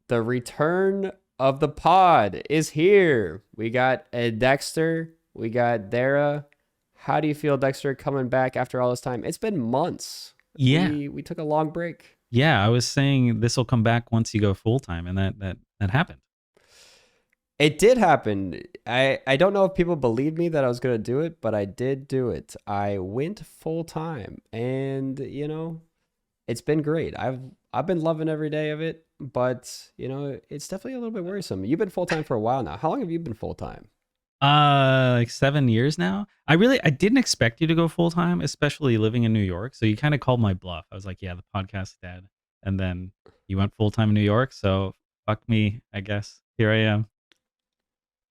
The return of the pod is here. We got a Dekkster. We got Dera. How do you feel, Dekkster, coming back after all this time? It's been months. Yeah. We took a long break. Yeah, I was saying this will come back once you go full time, and that happened. It did happen. I don't know if people believed me that I was going to do it, but I did do it. I went full time, and it's been great. I've been loving every day of it, but it's definitely a little bit worrisome. You've been full time for a while now. How long have you been full time? Like 7 years now. I didn't expect you to go full time, especially living in New York. So you kind of called my bluff. I was like, yeah, the podcast is dead. And then you went full time in New York. So fuck me, I guess. Here I am.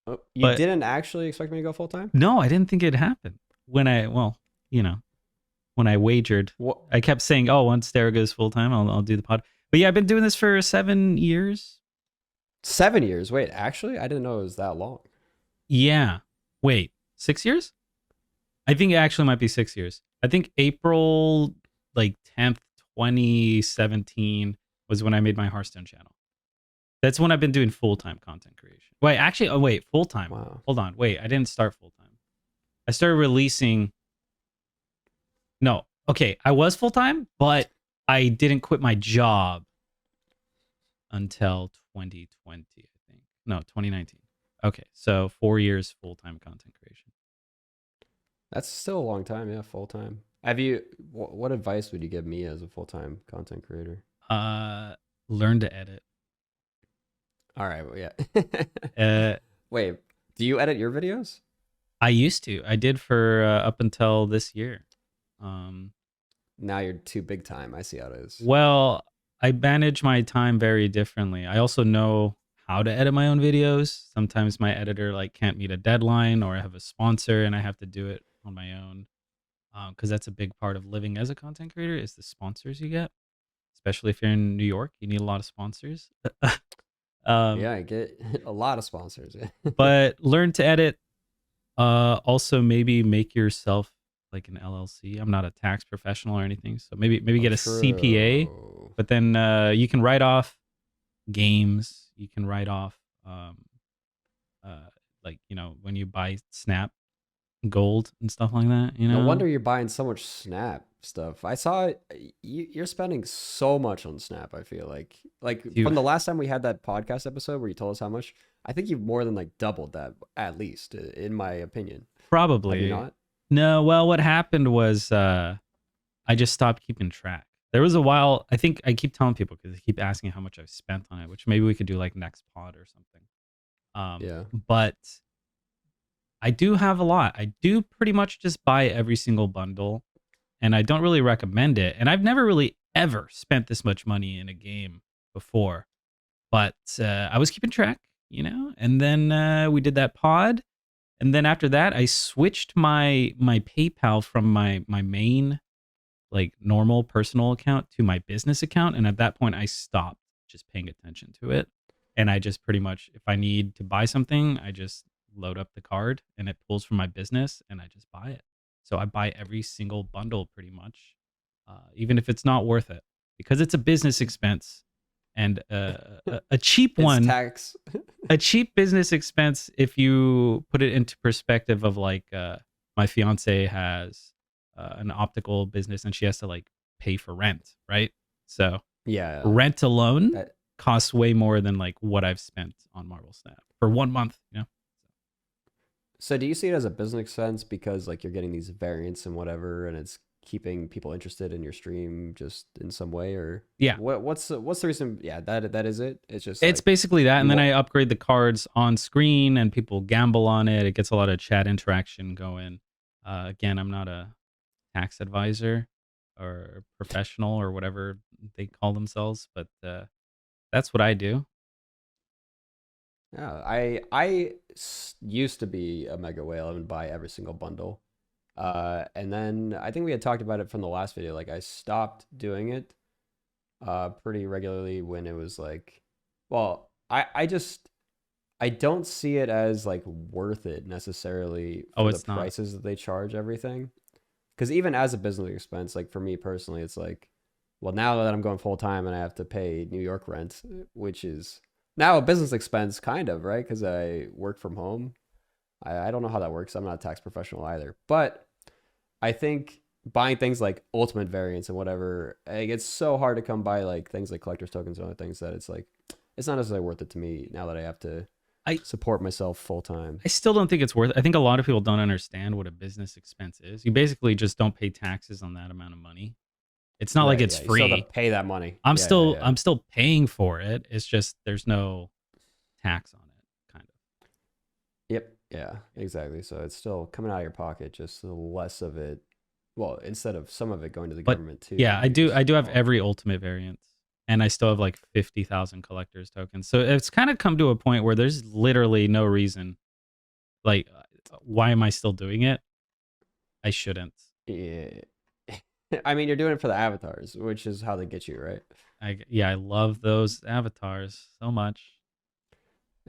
Oh, you didn't actually expect me to go full time? No, I didn't think it'd happen. When I wagered, What? I kept saying, oh, once Dera goes full time, I'll do the pod. But yeah, I've been doing this for 7 years. 7 years? Wait, actually, I didn't know it was that long. Yeah. Wait, 6 years? I think it actually might be 6 years. I think April 10th, 2017 was when I made my Hearthstone channel. That's when I've been doing full-time content creation. Wait, full-time. Wow. Hold on. Wait, I didn't start full-time. I started releasing... No. Okay, I was full-time, but I didn't quit my job until 2020, I think. No, 2019. Okay, so 4 years full-time content creation. That's still a long time, yeah, full-time. What advice would you give me as a full-time content creator? Learn to edit. All right, well, yeah. Wait, do you edit your videos? I used to. I did for up until this year. Now you're too big time. I see how it is. Well, I manage my time very differently. I also know how to edit my own videos. Sometimes my editor can't meet a deadline, or I have a sponsor and I have to do it on my own. Because that's a big part of living as a content creator is the sponsors you get. Especially if you're in New York, you need a lot of sponsors. Yeah, I get a lot of sponsors. But learn to edit. Also, maybe make yourself like an LLC. I'm not a tax professional or anything, so maybe get a CPA. But then you can write off games. You can write off, when you buy Snap Gold and stuff like that. No wonder you're buying so much Snap stuff. I saw you're spending so much on Snap. I feel like from the last time we had that podcast episode where you told us how much, I think you've more than doubled that, at least in my opinion. Probably. Have you not? No. Well, what happened was I just stopped keeping track. There was a while. I think I keep telling people because they keep asking how much I've spent on it, which maybe we could do next pod or something. Yeah. But I do have a lot. I do pretty much just buy every single bundle, and I don't really recommend it. And I've never really ever spent this much money in a game before, but I was keeping track, and then we did that pod. And then after that, I switched my PayPal from my main normal personal account to my business account. And at that point, I stopped just paying attention to it. And I just pretty much, if I need to buy something, I just load up the card and it pulls from my business and I just buy it. So I buy every single bundle pretty much, even if it's not worth it, because it's a business expense. And a cheap one, tax. A cheap business expense, if you put it into perspective of my fiance has an optical business and she has to pay for rent, right? So yeah, rent alone costs way more than what I've spent on Marvel Snap for 1 month, So do you see it as a business expense because you're getting these variants and whatever, and it's keeping people interested in your stream just in some way, or yeah, what's the reason? Yeah, that is it. It's just it's basically that, and then I upgrade the cards on screen and people gamble on it. It gets a lot of chat interaction going. Again, I'm not a tax advisor or professional or whatever they call themselves, but that's what I do. Yeah, I used to be a mega whale and buy every single bundle. And then I think we had talked about it from the last video. I stopped doing it pretty regularly when it was I don't see it as worth it necessarily for the prices that they charge everything. Because even as a business expense, for me personally, it's well, now that I'm going full time and I have to pay New York rent, which is Now a business expense, kind of, right? Because I work from home. I don't know how that works. I'm not a tax professional either. But I think buying things like ultimate variants and whatever, like, it's so hard to come by like things like collector's tokens and other things that it's like it's not necessarily worth it to me now that I have to I support myself full time. I still don't think it's worth it. I think a lot of people don't understand what a business expense is. You basically just don't pay taxes on that amount of money. It's not like Right? it's Yeah, you still have to free. pay that money. I'm Yeah, yeah, still yeah. I'm still paying for it. It's just there's no tax on it, kind of. Yep. Yeah, exactly. So it's still coming out of your pocket, just less of it. Well, instead of some of it going to the But government too, yeah, I you do just I do have all. every ultimate variant. And I still have like 50,000 collectors tokens. So it's kind of come to a point where there's literally no reason. Like, why am I still doing it? I shouldn't. Yeah. I mean, you're doing it for the avatars, which is how they get you, right? I love those avatars so much.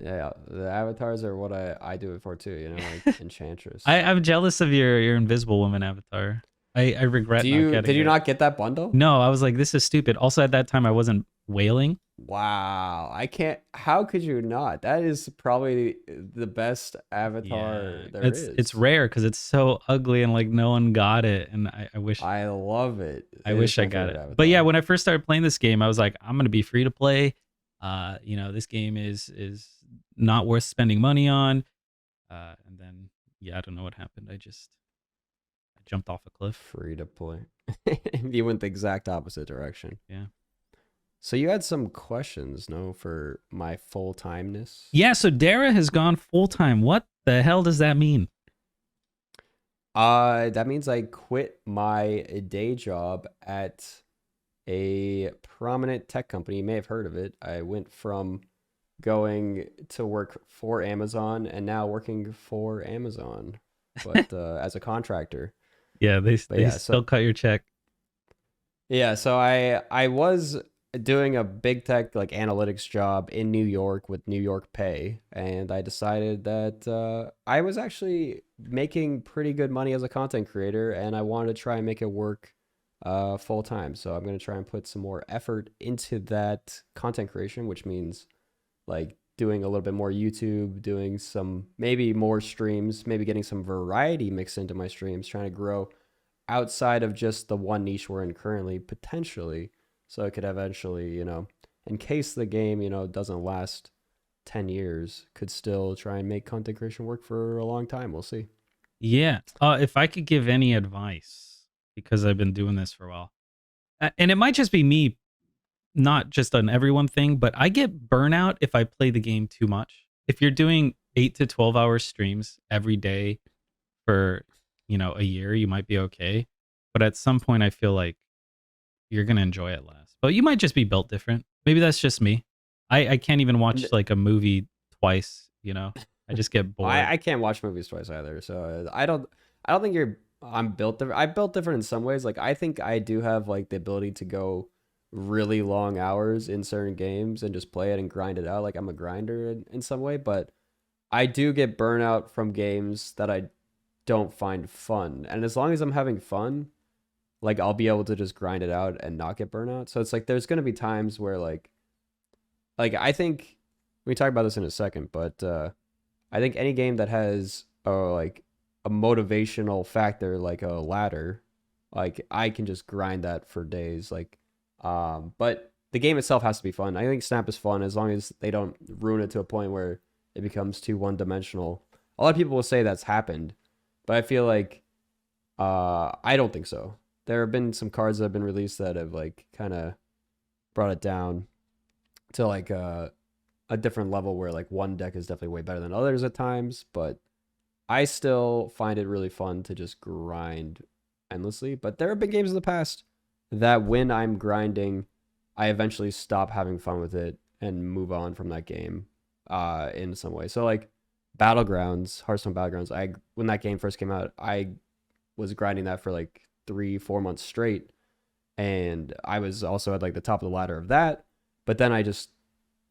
Yeah, the avatars are what I do it for too. You know, like Enchantress. I'm jealous of your Invisible Woman avatar. I regret Do not you getting did you it. not get that bundle? No, I was like, this is stupid. Also, at that time, I wasn't whaling. Wow, I can't. How could you not? That is probably the best avatar Yeah, there it's is. rare because it's so ugly and like no one got it, and I wish I love it. I It is wish I my got favorite it. But yeah, avatar. when I first started playing this game, I was like, I'm gonna be free to play. This game is not worth spending money on. And then yeah, I don't know what happened. I jumped off a cliff. Free to play. You went the exact opposite direction. Yeah. So you had some questions, no, for my full timeness. Yeah, so Dara has gone full time. What the hell does that mean? That means I quit my day job at a prominent tech company. You may have heard of it. I went from going to work for Amazon and now working for Amazon, but as a contractor. Yeah, But they still cut your check. so I was doing a big tech like analytics job in New York with New York pay, and I decided that I was actually making pretty good money as a content creator, and I wanted to try and make it work full time. So I'm gonna try and put some more effort into that content creation, which means like doing a little bit more YouTube, doing some maybe more streams, maybe getting some variety mixed into my streams, trying to grow outside of just the one niche we're in currently, potentially, so it could eventually, in case the game, doesn't last 10 years, could still try and make content creation work for a long time. We'll see. Yeah. If I could give any advice, because I've been doing this for a while, and it might just be me, not just an everyone thing, but I get burnout if I play the game too much. If you're doing 8 to 12 hour streams every day for, a year, you might be okay. But at some point, I feel like you're going to enjoy it less. But you might just be built different. Maybe that's just me. I can't even watch like a movie twice. I just get bored. I can't watch movies twice either, so I don't think I'm built different. I'm built different in some ways. Like I think I do have like the ability to go really long hours in certain games and just play it and grind it out. Like I'm a grinder in some way, but I do get burnout from games that I don't find fun. And as long as I'm having fun, like I'll be able to just grind it out and not get burnout. So it's like there's gonna be times where like I think we talk about this in a second, but I think any game that has like a motivational factor like a ladder, like I can just grind that for days. But the game itself has to be fun. I think Snap is fun as long as they don't ruin it to a point where it becomes too one dimensional. A lot of people will say that's happened, but I feel like I don't think so. There have been some cards that have been released that have like kind of brought it down to like a different level where like one deck is definitely way better than others at times, but I still find it really fun to just grind endlessly. But there have been games in the past that when I'm grinding, I eventually stop having fun with it and move on from that game in some way. So like Battlegrounds, Hearthstone Battlegrounds, I when that game first came out, I was grinding that for like 3-4 months straight. And I was also at like the top of the ladder of that. But then I just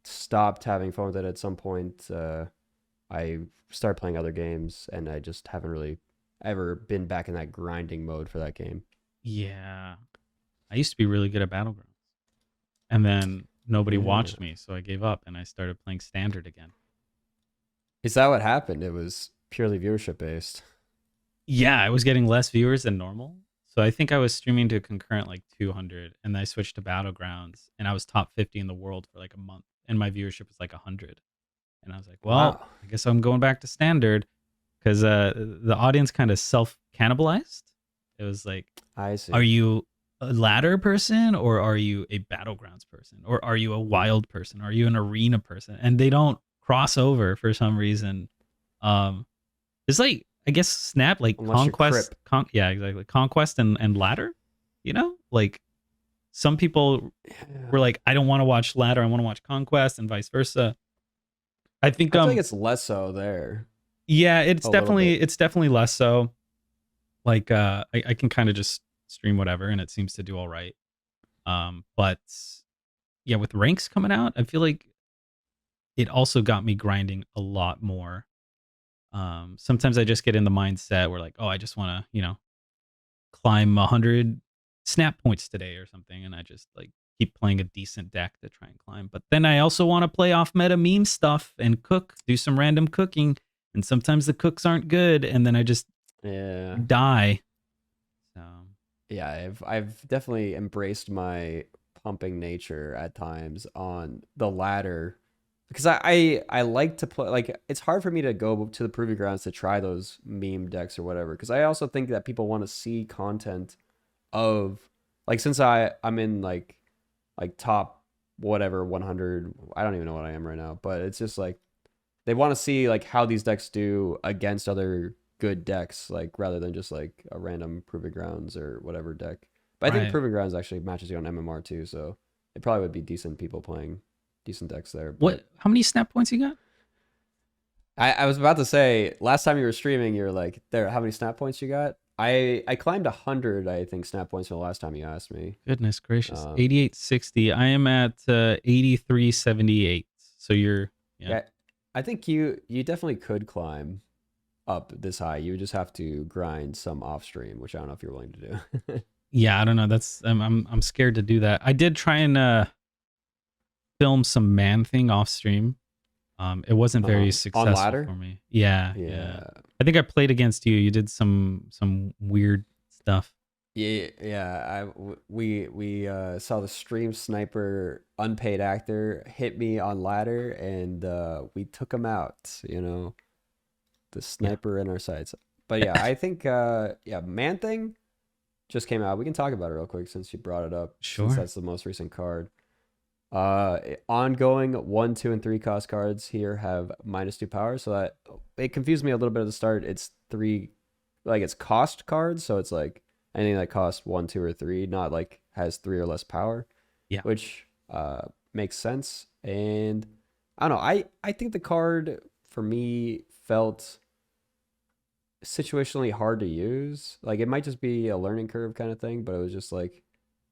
stopped having fun with it at some point. I started playing other games, and I just haven't really ever been back in that grinding mode for that game. Yeah. I used to be really good at Battlegrounds. And then nobody Yeah. watched me, so I gave up and I started playing standard again. Is that what happened? It was purely viewership based. Yeah, I was getting less viewers than normal. So I think I was streaming to concurrent like 200, and then I switched to Battlegrounds, and I was top 50 in the world for like a month, and my viewership was like 100. And I was like, well, Wow. I guess I'm going back to standard because the audience kind of self cannibalized. It was like, I see. are you a ladder person or are you a Battlegrounds person or are you a wild person? Are you an arena person? And they don't cross over for some reason. It's like I guess Snap like Unless you're Conquest, Crip. yeah, exactly, Conquest and Ladder. You know, like some people Yeah. were like, I don't want to watch Ladder, I want to watch Conquest, and vice versa. I think I feel like it's less so there. yeah, A little bit. it's definitely less so. Like I can kind of just stream whatever, and it seems to do all right. But yeah, with ranks coming out, I feel like it also got me grinding a lot more. Sometimes I just get in the mindset where like, oh, I just want to, climb 100 snap points today or something, and I just like keep playing a decent deck to try and climb. But then I also want to play off meta meme stuff and cook, do some random cooking, and sometimes the cooks aren't good, and then I just Yeah. die. So Yeah, I've definitely embraced my pumping nature at times on the ladder because I like to play, like it's hard for me to go to the proving grounds to try those meme decks or whatever because I also think that people want to see content of, like, since I'm in like top whatever 100. I don't even know what I am right now, but it's just like they want to see like how these decks do against other good decks, like rather than just like a random proving grounds or whatever deck. But I think right. proving grounds actually matches you on MMR too, so it probably would be decent people playing decent decks there. But What? How many snap points you got? I was about to say, last time you were streaming, you were like, there, how many snap points you got? I climbed 100, I think, snap points from the last time you asked me. Goodness gracious, Um, 8860. I am at 8378. So you're yeah. yeah, I think you definitely could climb up this high. You would just have to grind some off stream, which I don't know if you're willing to do. Yeah, I don't know. That's I'm scared to do that. I did try and film some Man Thing off stream. It wasn't very On successful ladder? for me. Yeah, yeah. Yeah. I think I played against you. You did some weird stuff. Yeah, yeah. We saw the stream sniper unpaid actor hit me on ladder, and we took him out. The Yeah. sniper in our sights. But yeah, I think yeah, Man Thing just came out. We can talk about it real quick since you brought it up, since Sure. that's the most recent card. Ongoing 1, 2, and 3 cost cards here have -2 power, so that it confused me a little bit at the start. It's 3, like it's cost cards, so it's like anything that costs 1, 2, or 3, not like has 3 or less power, Yeah. which makes sense. And I don't know, I think the card for me felt situationally hard to use. Like it might just be a learning curve kind of thing, but it was just like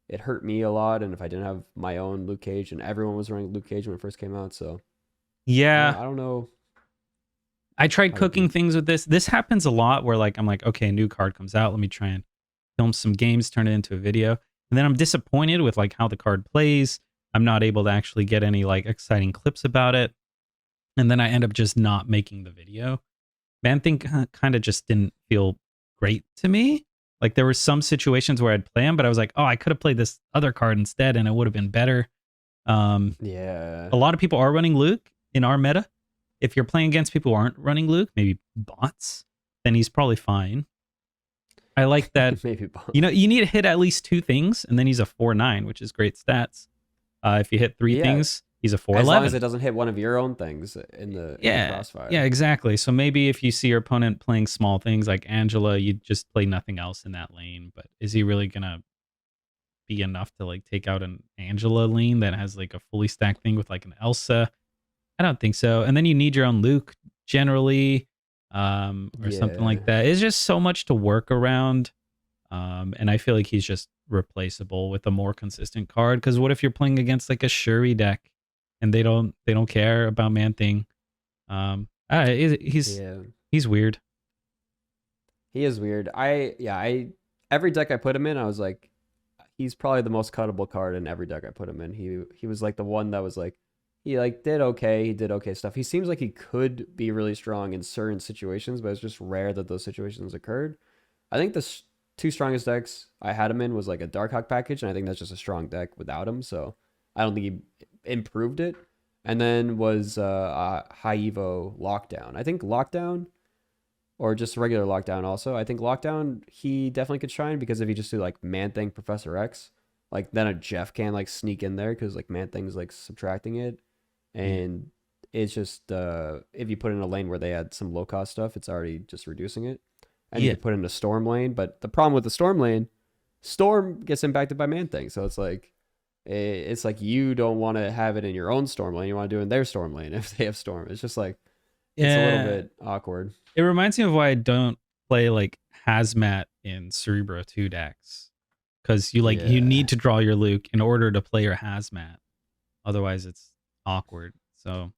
it hurt me a lot. And if I didn't have my own Luke Cage, and everyone was running Luke Cage when it first came out, so Yeah. I don't know I tried how to cooking be. things with this. This happens a lot where like I'm like, okay, a new card comes out. Let me try and film some games, turn it into a video. And then I'm disappointed with like how the card plays. I'm not able to actually get any like exciting clips about it. And then I end up just not making the video. Man Thing kind of just didn't feel great to me. Like there were some situations where I'd play him, but I was like, oh, I could have played this other card instead and it would have been better. Um, Yeah, a lot of people are running Luke in our meta. If you're playing against people who aren't running Luke, maybe bots, then he's probably fine. I like that. maybe. You need to hit at least 2 things, and then he's a 4-9, which is great stats. If you hit 3 Yeah, things, he's a as long as 4-11. it doesn't hit one of your own things in the Yeah, crossfire. yeah, exactly. So maybe if you see your opponent playing small things like Angela, you just play nothing else in that lane. But is he really gonna be enough to like take out an Angela lane that has like a fully stacked thing with like an Elsa? I don't think so. And then you need your own Luke generally, or something Yeah, like that. It's just so much to work around. And I feel like he's just replaceable with a more consistent card. Because what if you're playing against like a Shuri deck and they don't care about Man Thing? He's yeah. he's weird. He is weird. I every deck I put him in, I was like, he's probably the most cuttable card in every deck I put him in. He was like the one that was like he like did okay. He did okay stuff. He seems like he could be really strong in certain situations, but it's just rare that those situations occurred. I think the two strongest decks I had him in was like a Darkhawk package, and I think that's just a strong deck without him. So I don't think he improved it. And then was High Evo Lockdown. I think Lockdown, or just regular Lockdown also. I think Lockdown, he definitely could shine because if you just do like Man-Thing Professor X, like then a Jeff can like sneak in there because like Man-Thing's like subtracting it. And it's just, if you put in a lane where they had some low cost stuff, it's already just reducing it. And you can put in a Storm lane. But the problem with the Storm lane, Storm gets impacted by Man-Thing. So it's like you don't want to have it in your own Storm lane. You want to do it in their Storm lane if they have Storm. It's just like, it's a little bit awkward. It reminds me of why I don't play like Hazmat in Cerebro 2 decks. Because you need to draw your Luke in order to play your Hazmat. Otherwise it's awkward. So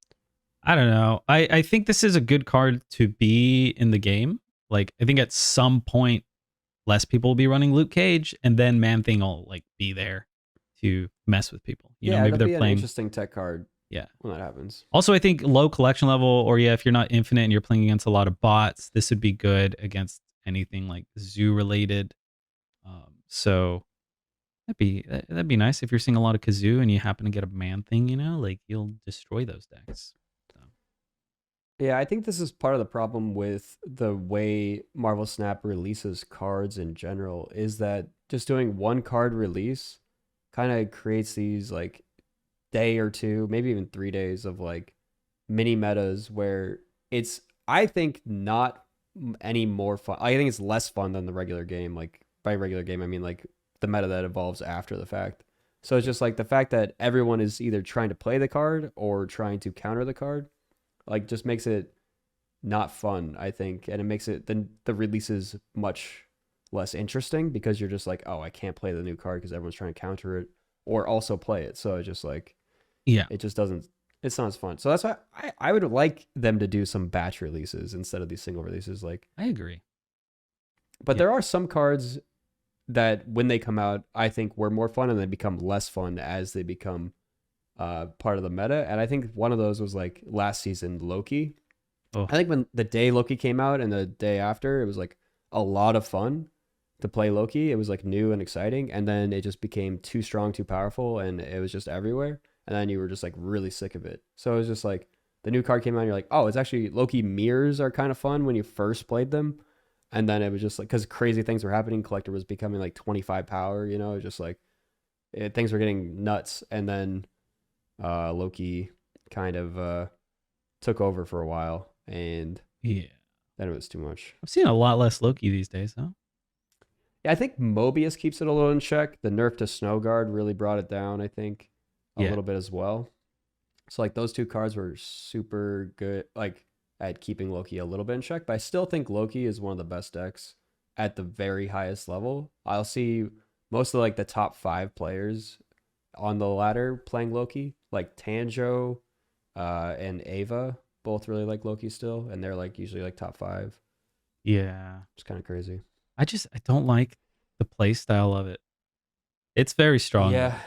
I don't know. I think this is a good card to be in the game. Like I think at some point less people will be running Luke Cage, and then Man-Thing will like be there to mess with people. You know, maybe they're playing an interesting tech card. Yeah, when that happens. Also, I think low collection level, or if you're not infinite and you're playing against a lot of bots, this would be good against anything like zoo related. So that'd be nice if you're seeing a lot of Kazoo and you happen to get a Man-Thing. You know, like you'll destroy those decks. So. Yeah, I think this is part of the problem with the way Marvel Snap releases cards in general, is that just doing one card release kind of creates these like day or two, maybe even 3 days of like mini metas where it's, I think, not any more fun. I think it's less fun than the regular game. Like by regular game, I mean like the meta that evolves after the fact. So it's just like the fact that everyone is either trying to play the card or trying to counter the card, like just makes it not fun, I think. And it makes it the releases much less interesting because you're just like, oh, I can't play the new card because everyone's trying to counter it or also play it. So it's just like, it just doesn't, it's not as fun. So that's why I would like them to do some batch releases instead of these single releases. Like I agree. But there are some cards that when they come out, I think were more fun and then become less fun as they become part of the meta. And I think one of those was like last season, Loki. I think when the day Loki came out and the day after, it was like a lot of fun to play Loki. It was like new and exciting. And then it just became too strong, too powerful. And it was just everywhere. And then you were just like really sick of it. So it was just like the new card came out and you're like, oh, it's actually Loki mirrors are kind of fun when you first played them. And then it was just like, because crazy things were happening. Collector was becoming like 25 power, you know, just like things were getting nuts. And then Loki kind of took over for a while. And then it was too much. I've seen a lot less Loki these days, though. Yeah, I think Mobius keeps it a little in check. The nerf to Snow Guard really brought it down, I think, a little bit as well. So like those two cards were super good, like at keeping Loki a little bit in check. But I still think Loki is one of the best decks at the very highest level. I'll see most of like the top 5 players on the ladder playing Loki, like Tanjo and Ava. Both really like Loki still, and they're like usually like top 5. Yeah, it's kind of crazy. I don't like the play style of it. It's very strong. Yeah,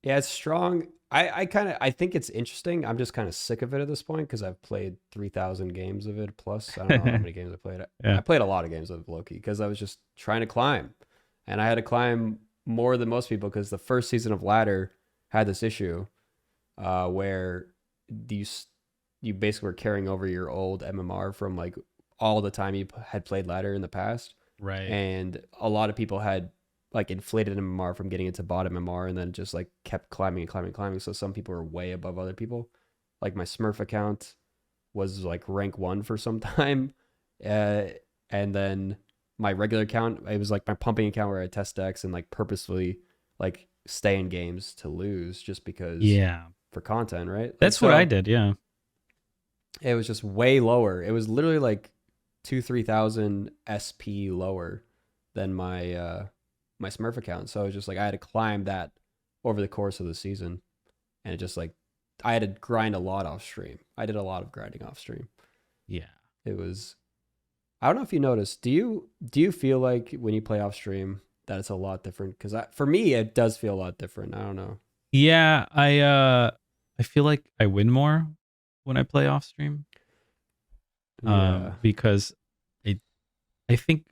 it's strong. I think it's interesting. I'm just kind of sick of it at this point because I've played 3,000 games of it plus. I don't know how many games I played. I played a lot of games of Loki because I was just trying to climb, and I had to climb more than most people because the first season of Ladder had this issue where you basically were carrying over your old MMR from like all the time you had played Ladder in the past. Right. And a lot of people had like inflated MMR from getting into bottom MMR and then just like kept climbing and climbing and climbing. So some people were way above other people. Like my Smurf account was like rank 1 for some time. And then my regular account, it was like my pumping account where I test decks and like purposefully like stay in games to lose just because for content, right? That's what I did. Yeah. It was just way lower. It was literally like 2,000-3,000 SP lower than my my Smurf account. So it was just like I had to climb that over the course of the season, and it just like I had to grind a lot off stream. I did a lot of grinding off stream. Yeah, it was. I don't know if you noticed. Do you feel like when you play off stream that it's a lot different? Because for me, it does feel a lot different. I don't know. Yeah, I feel like I win more when I play off stream. Yeah. Because I think,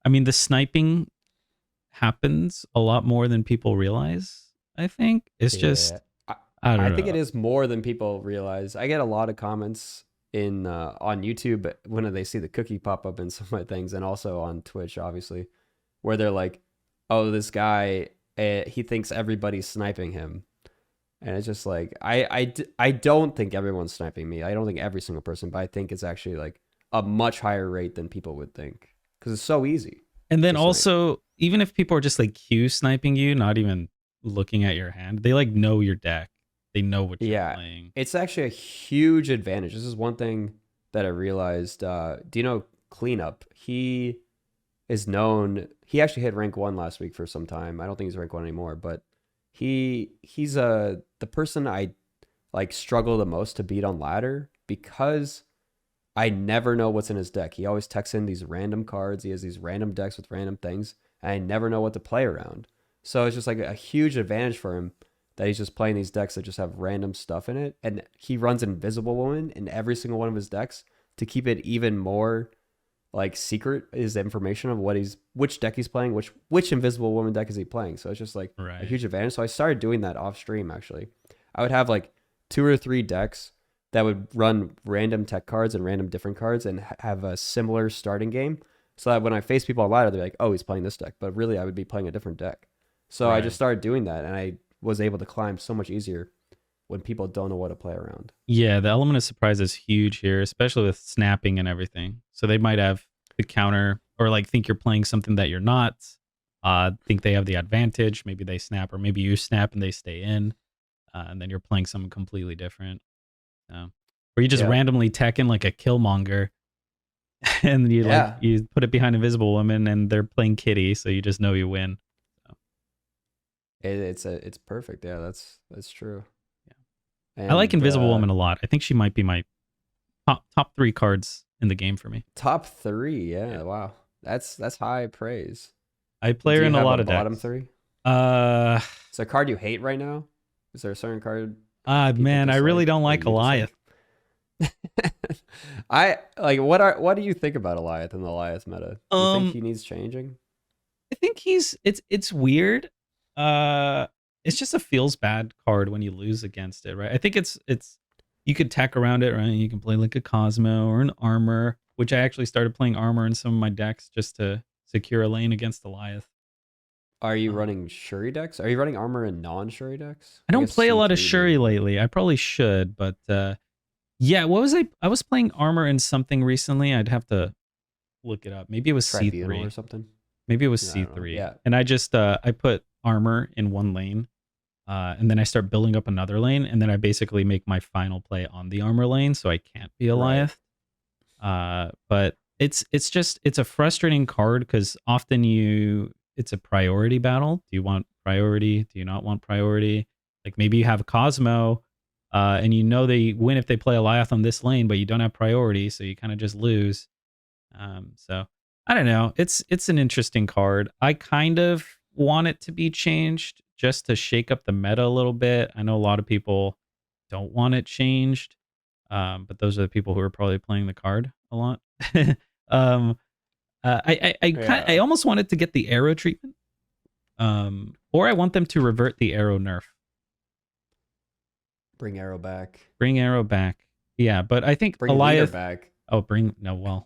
I mean, the sniping happens a lot more than people realize. I think it's just, I don't know. I think it is more than people realize. I get a lot of comments in on YouTube when they see the cookie pop up in some of my things, and also on Twitch, obviously, where they're like, "Oh, this guy, he thinks everybody's sniping him," and it's just like, I don't think everyone's sniping me. I don't think every single person, but I think it's actually like a much higher rate than people would think because it's so easy. And then also, even if people are just like Q sniping you, not even looking at your hand, they like know your deck. They know what you're playing. It's actually a huge advantage. This is one thing that I realized. Do you know Cleanup? He is known. He actually hit rank 1 last week for some time. I don't think he's rank 1 anymore, but he's the person I like struggle the most to beat on ladder because I never know what's in his deck. He always texts in these random cards. He has these random decks with random things, and I never know what to play around. So it's just like a huge advantage for him that he's just playing these decks that just have random stuff in it. And he runs Invisible Woman in every single one of his decks to keep it even more like secret is the information of which deck he's playing, which Invisible Woman deck is he playing. So it's just like a huge advantage. So I started doing that off stream actually. I would have like 2 or 3 decks that would run random tech cards and random different cards and have a similar starting game. So that when I face people on ladder, they're like, oh, he's playing this deck. But really I would be playing a different deck. So I just started doing that, and I was able to climb so much easier when people don't know what to play around. Yeah, the element of surprise is huge here, especially with snapping and everything. So they might have the counter or like think you're playing something that you're not, think they have the advantage. Maybe they snap, or maybe you snap and they stay in, and then you're playing something completely different. Or you just randomly tech in like a Killmonger and you you put it behind Invisible Woman and they're playing Kitty, so you just know you win. It's perfect. Yeah, that's true. Yeah, and I like Invisible Woman a lot. I think she might be my top 3 cards in the game for me. Top 3, yeah. Wow, that's high praise. I play her in a lot of bottom decks. 3. Is there a card you hate right now? Is there a certain card? Man, I really don't like Alioth. I like what do you think about Alioth in the Alioth meta? Do you think he needs changing? I think it's weird. It's just a feels bad card when you lose against it, right? I think it's you could tack around it, right? You can play like a Cosmo or an Armor, which I actually started playing Armor in some of my decks just to secure a lane against Alioth. Are you running Shuri decks? Are you running Armor in non-Shuri decks? I don't play a lot of Shuri lately. I probably should, but yeah, what was I was playing Armor in something recently. I'd have to look it up. Maybe it was C3 or something. Maybe it was C3. Yeah. And I just I put Armor in one lane, and then I start building up another lane, and then I basically make my final play on the Armor lane, so I can't be Alioth. But it's a frustrating card because often it's a priority battle. Do you want priority? Do you not want priority? Like maybe you have Cosmo, and you know they win if they play Alioth on this lane, but you don't have priority, so you kind of just lose. So I don't know. It's an interesting card. I kind of want it to be changed just to shake up the meta a little bit. I know a lot of people don't want it changed, but those are the people who are probably playing the card a lot. I almost wanted to get the arrow treatment, or I want them to revert the arrow nerf. Bring arrow back. Bring arrow back. Yeah, but I think bring Alioth back. Oh, no,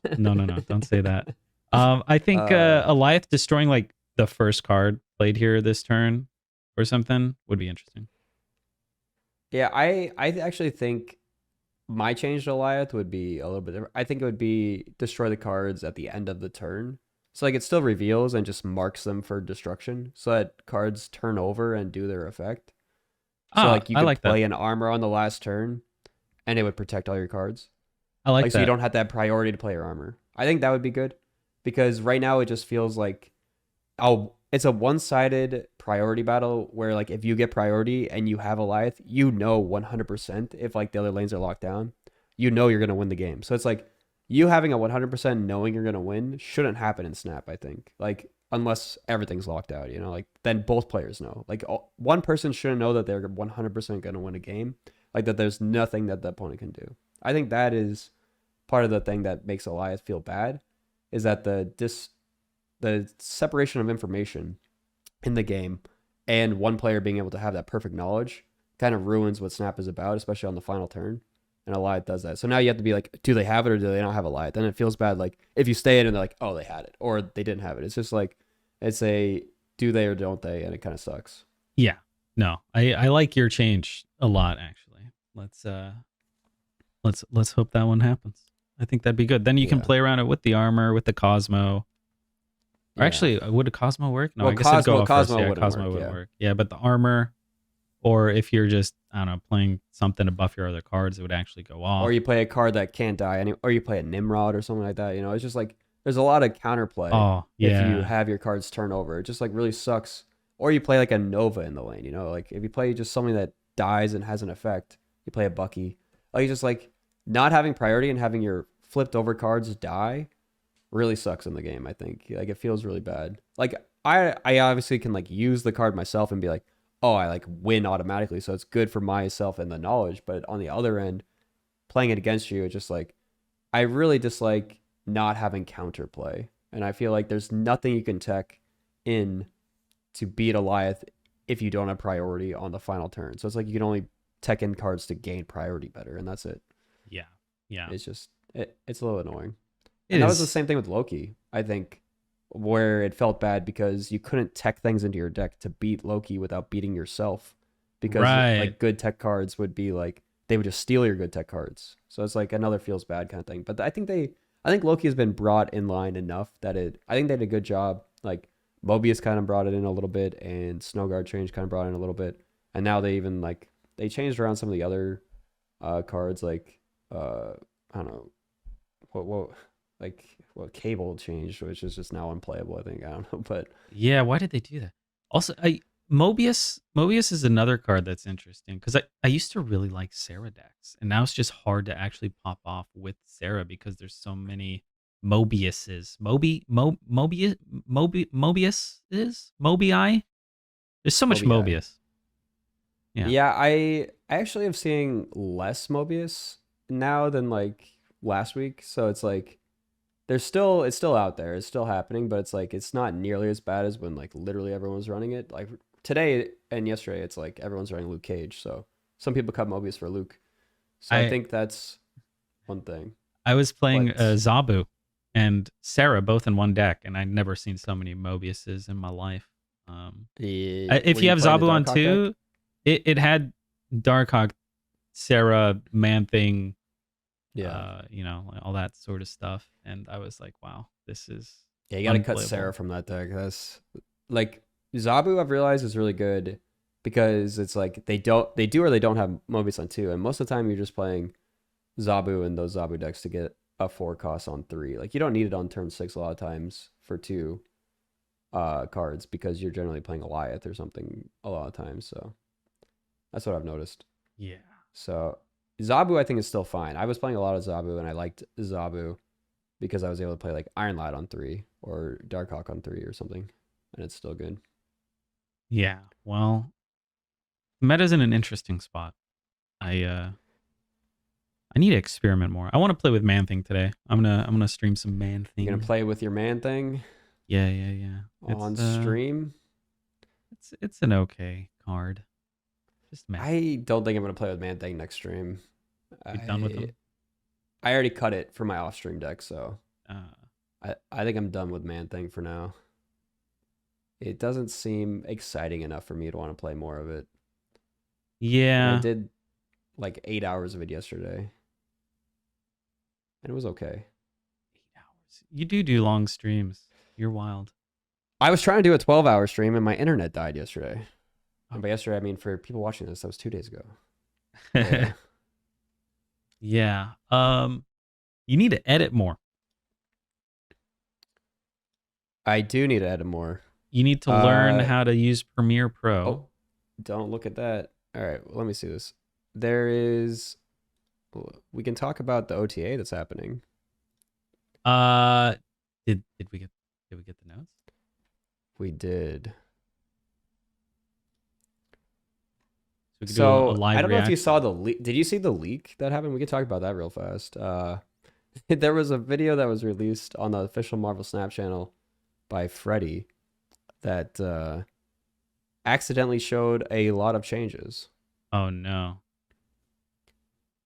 don't say that. I think Alioth destroying like the first card played here this turn or something would be interesting. Yeah, I actually think my change to Alioth would be a little bit different. I think it would be destroy the cards at the end of the turn. So like it still reveals and just marks them for destruction so that cards turn over and do their effect. So like you could play an Armor on the last turn and it would protect all your cards. I like that. So you don't have that priority to play your Armor. I think that would be good because right now it just feels like it's a one-sided priority battle where like if you get priority and you have Alioth, you know 100% if like the other lanes are locked down, you know you're going to win the game. So it's like you having a 100% knowing you're going to win shouldn't happen in Snap, I think. Like unless everything's locked out, you know, like then both players know. Like one person shouldn't know that they're 100% going to win a game, like that there's nothing that the opponent can do. I think that is part of the thing that makes Alioth feel bad, is that the separation of information in the game and one player being able to have that perfect knowledge kind of ruins what Snap is about, especially on the final turn. And Alioth does that. So now you have to be like, do they have it or do they not have Alioth? Then it feels bad. Like if you stay in and they're like, oh, they had it or they didn't have it. It's just like, it's a do they or don't they? And it kind of sucks. Yeah. No, I like your change a lot, actually. Let's hope that one happens. I think that'd be good. Then you can play around it with the armor, with the Cosmo. Or actually, would a Cosmo work? No, well, I guess it'd go off first. Cosmo Yeah, wouldn't Cosmo work, wouldn't work. Yeah, but the armor, or if you're just, I don't know, playing something to buff your other cards, it would actually go off. Or you play a card that can't die, or you play a Nimrod or something like that. You know, it's just like there's a lot of counterplay if you have your cards turn over. It just like really sucks. Or you play like a Nova in the lane. You know, like if you play just something that dies and has an effect, you play a Bucky. Like just like not having priority and having your flipped over cards die really sucks in the game. I think like it feels really bad. Like I obviously can like use the card myself and be like, oh, I like win automatically, so it's good for myself and the knowledge. But on the other end, playing it against you, it's just like I really dislike not having counterplay, and I feel like there's nothing you can tech in to beat Alioth if you don't have priority on the final turn. So it's like you can only tech in cards to gain priority better, and that's it. Yeah. It's just it's a little annoying. And that was the same thing with Loki, I think, where it felt bad because you couldn't tech things into your deck to beat Loki without beating yourself. Because like good tech cards would be like they would just steal your good tech cards. So it's like another feels bad kind of thing. But I think Loki has been brought in line enough that I think they did a good job. Like Mobius kind of brought it in a little bit, and Snowguard Change kind of brought it in a little bit. And now they even like they changed around some of the other cards, like I don't know what Cable changed, which is just now unplayable. I think, I don't know, but yeah, why did they do that? Also, Mobius is another card that's interesting because I used to really like Sarah decks, and now it's just hard to actually pop off with Sarah because there's so many Mobiuses. Mobius is Mobii. There's so much Mobius. Yeah, I actually am seeing less Mobius now than like last week. So it's like it's still out there. It's still happening, but it's like it's not nearly as bad as when like literally everyone was running it. Like today and yesterday, it's like everyone's running Luke Cage. So some people cut Mobius for Luke. So I think that's one thing. I was playing Zabu and Sarah both in one deck, and I'd never seen so many Mobiuses in my life. If you have Zabu on two, it had Darkhawk, Sarah, Man Thing, all that sort of stuff. And I was like, wow, this is you got to cut Sarah from that deck. That's like Zabu, I've realized, is really good because it's like they do or they don't have Mobius on two, and most of the time you're just playing Zabu and those Zabu decks to get a 4 cost on 3. Like you don't need it on turn 6 a lot of times for 2 cards because you're generally playing Alioth or something a lot of times. So that's what I've noticed. Yeah. So Zabu, I think, is still fine. I was playing a lot of Zabu, and I liked Zabu because I was able to play like Iron Lad on 3 or Darkhawk on 3 or something, and it's still good. Yeah. Well, meta's in an interesting spot. I need to experiment more. I want to play with Man Thing today. I'm gonna stream some Man Thing. You're gonna play with your Man Thing? Yeah. On stream? It's an okay card. Just Man. I don't think I'm gonna play with Man Thing next stream. You done with them? I already cut it for my off stream deck, so I think I'm done with Man Thing for now. It doesn't seem exciting enough for me to want to play more of it. Yeah. And I did like 8 hours of it yesterday. And it was okay. 8 hours. You do long streams. You're wild. I was trying to do a 12-hour stream and my internet died yesterday. And by yesterday, I mean for people watching this, that was 2 days ago. Yeah. Yeah. You need to edit more. I do need to edit more. You need to learn how to use Premiere Pro. Oh, don't look at that. All right, well, let me see this. There is. We can talk about the OTA that's happening. Did we get the notes? We did. We could do a So live I don't know if you reaction. saw the leak. Did you see the leak that happened? We could talk about that real fast. There was a video that was released on the official Marvel Snap channel by Freddy that accidentally showed a lot of changes. Oh no.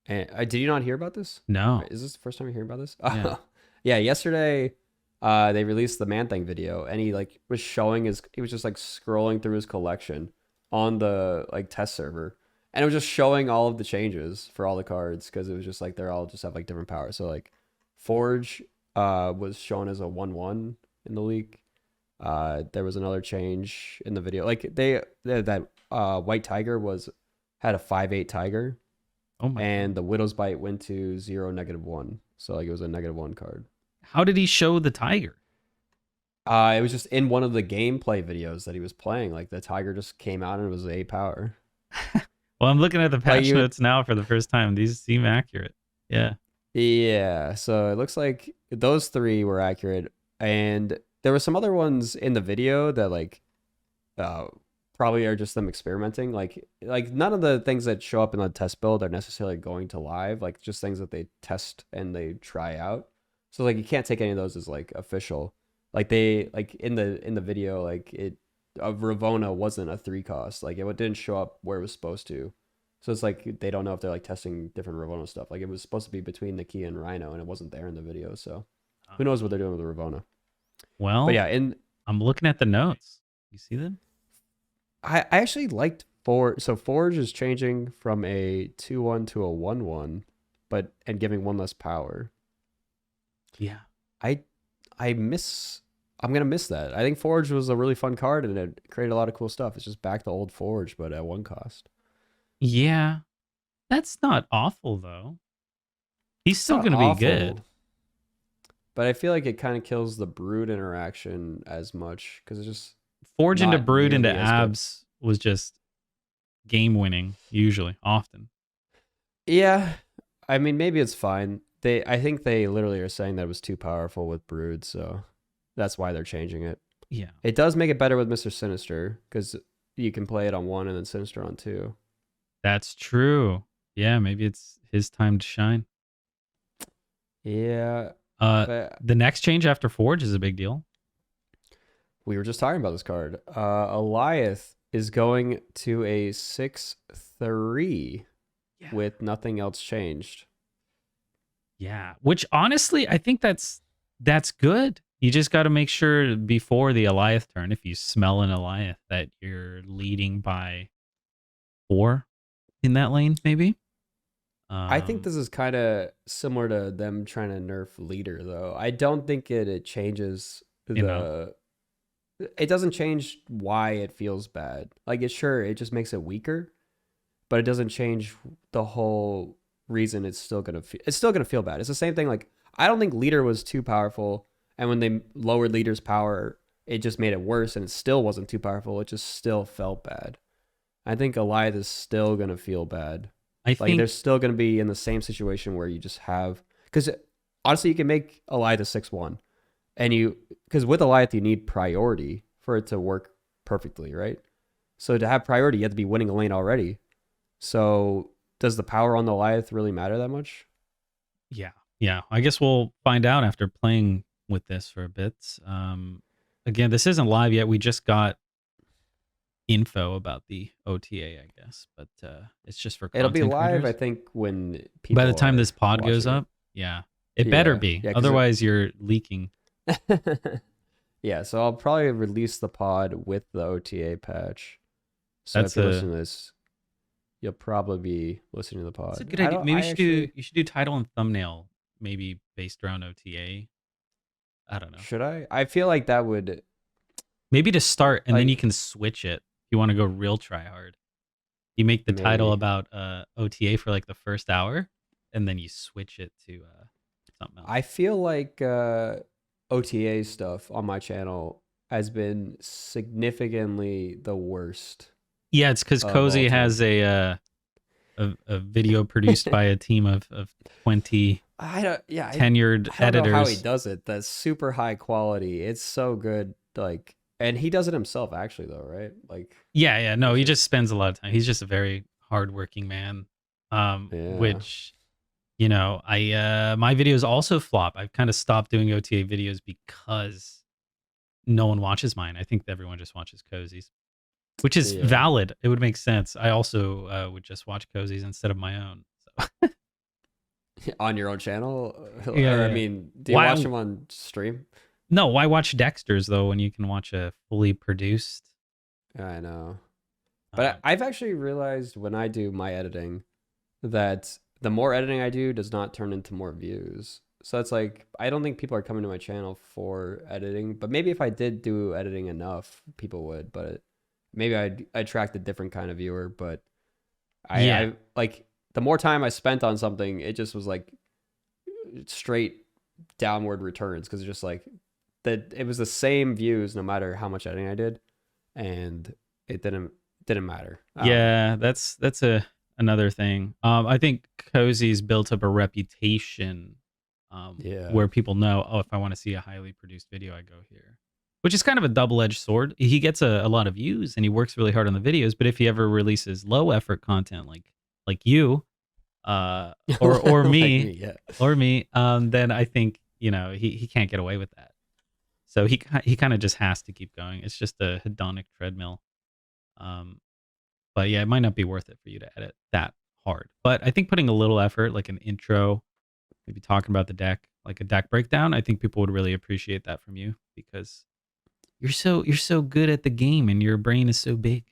And did you not hear about this? No. Is this the first time you're hearing about this? Yeah. Yeah, yesterday they released the Man Thing video, and he like was showing he was just like scrolling through his collection on the like test server, and it was just showing all of the changes for all the cards because it was just like they're all just have like different powers. So like Forge was shown as a 1/1 in the leak. There was another change in the video. Like that White Tiger had a 5/8 Tiger, Oh my. and the Widow's Bite went to 0 -1. So like it was a -1 card. How did he show the tiger? It was just in one of the gameplay videos that he was playing. Like the tiger just came out and it was a power. Well, I'm looking at the patch you- notes now for the first time. These seem accurate. Yeah. Yeah, so it looks like those three were accurate, and there were some other ones in the video that like probably are just them experimenting. Like none of the things that show up in the test build are necessarily going to live. Like just things that they test and they try out. So like you can't take any of those as like official. Like they like in the video like Ravona wasn't a 3 cost. Like it didn't show up where it was supposed to. So it's like they don't know if they're like testing different Ravona stuff. Like it was supposed to be between the Kia and Rhino, and it wasn't there in the video. So who knows what they're doing with the Ravona? Well, But yeah, I'm looking at the notes. You see them? I actually liked Forge. So Forge is changing from a 2/1 to a 1/1, and giving 1 less power. Yeah. I'm gonna miss that. I think Forge was a really fun card and it created a lot of cool stuff. It's just back to old Forge, but at 1 cost. Yeah. That's not awful though. He's still Not going to be awful, good. but I feel like it kind of kills the Brood interaction as much because it's just Forge into not Brood into nearly as good. Abs was just game winning, usually, often. Yeah. I mean, maybe it's fine. I think they literally are saying that it was too powerful with Brood, so that's why they're changing it. Yeah. It does make it better with Mr. Sinister because you can play it on 1 and then Sinister on 2. That's true. Yeah, maybe it's his time to shine. Yeah. The next change after Forge is a big deal. We were just talking about this card. Alioth is going to a 6/3 with nothing else changed. Yeah, which honestly, I think that's good. You just got to make sure before the Alioth turn, if you smell an Alioth, that you're leading by 4 in that lane, maybe. I think this is kind of similar to them trying to nerf leader, though. I don't think it changes it doesn't change why it feels bad. Like it just makes it weaker, but it doesn't change the whole reason it's still gonna feel bad. It's the same thing. Like I don't think leader was too powerful, and when they lowered leader's power, it just made it worse, and it still wasn't too powerful. It just still felt bad. I think Alioth is still gonna feel bad. I Like think they're still going to be in the same situation where you just have, because honestly you can make Alioth a 6/1, and because with Alioth you need priority for it to work perfectly, right? So to have priority you have to be winning a lane already. So does the power on the Alioth really matter that much? Yeah. I guess we'll find out after playing with this for a bit. Again, this isn't live yet. We just got info about the OTA, I guess, but it's just for It'll be content live, creators. I think, when people By the time are this pod goes watching up. Yeah, it better Yeah. be. Yeah, 'cause Otherwise, you're leaking. it. Yeah, so I'll probably release the pod with the OTA patch. So That's if you a- listen to this, you'll probably be listening to the pod. That's a good I idea. don't- Maybe I actually- you should do title and thumbnail, maybe based around OTA. I don't know. Should I? I feel like that would. Maybe to start, and then Like- you can switch it. If you want to go real try hard, you make the title Maybe. about OTA for like the first hour, and then you switch it to something else. I feel like OTA stuff on my channel has been significantly the worst. Yeah, it's because of Cozy all time. has a video produced by a team of 20 I don't. Yeah, tenured I don't know how he editors. does it. That's super high quality. It's so good. Like And he does it himself, actually, though, right? Like, Yeah. No, he is it? just spends a lot of time. He's just a very hardworking man. Yeah. Which, I my videos also flop. I've kind of stopped doing OTA videos because no one watches mine. I think everyone just watches Cozy's, which is Yeah. valid. It would make sense. I also would just watch Cozy's instead of my own. So On your own channel? yeah, Or, I yeah. mean, do you watch Why? him on stream? No, why watch Dekksters though when you can watch a fully produced? Yeah, I know. But Um, I've actually realized when I do my editing that the more editing I do does not turn into more views. So it's like I don't think people are coming to my channel for editing, but maybe if I did do editing enough, people would. But maybe I'd attract a different kind of viewer. But yeah, I like the more time I spent on something, it just was like straight downward returns because it's just like that it was the same views no matter how much editing I did, and it didn't matter. I don't know. yeah. That's another thing. I think Cozy's built up a reputation, Yeah. where people know, oh, if I want to see a highly produced video, I go here. Which is kind of a double-edged sword. He gets a lot of views and he works really hard on the videos, but if he ever releases low effort content like you, uh, or Like me, me, yeah. then I think he can't get away with that. So he kind of just has to keep going. It's just a hedonic treadmill. Um, but yeah, it might not be worth it for you to edit that hard. But I think putting a little effort, like an intro, maybe talking about the deck, like a deck breakdown, I think people would really appreciate that from you because you're so good at the game and your brain is so big.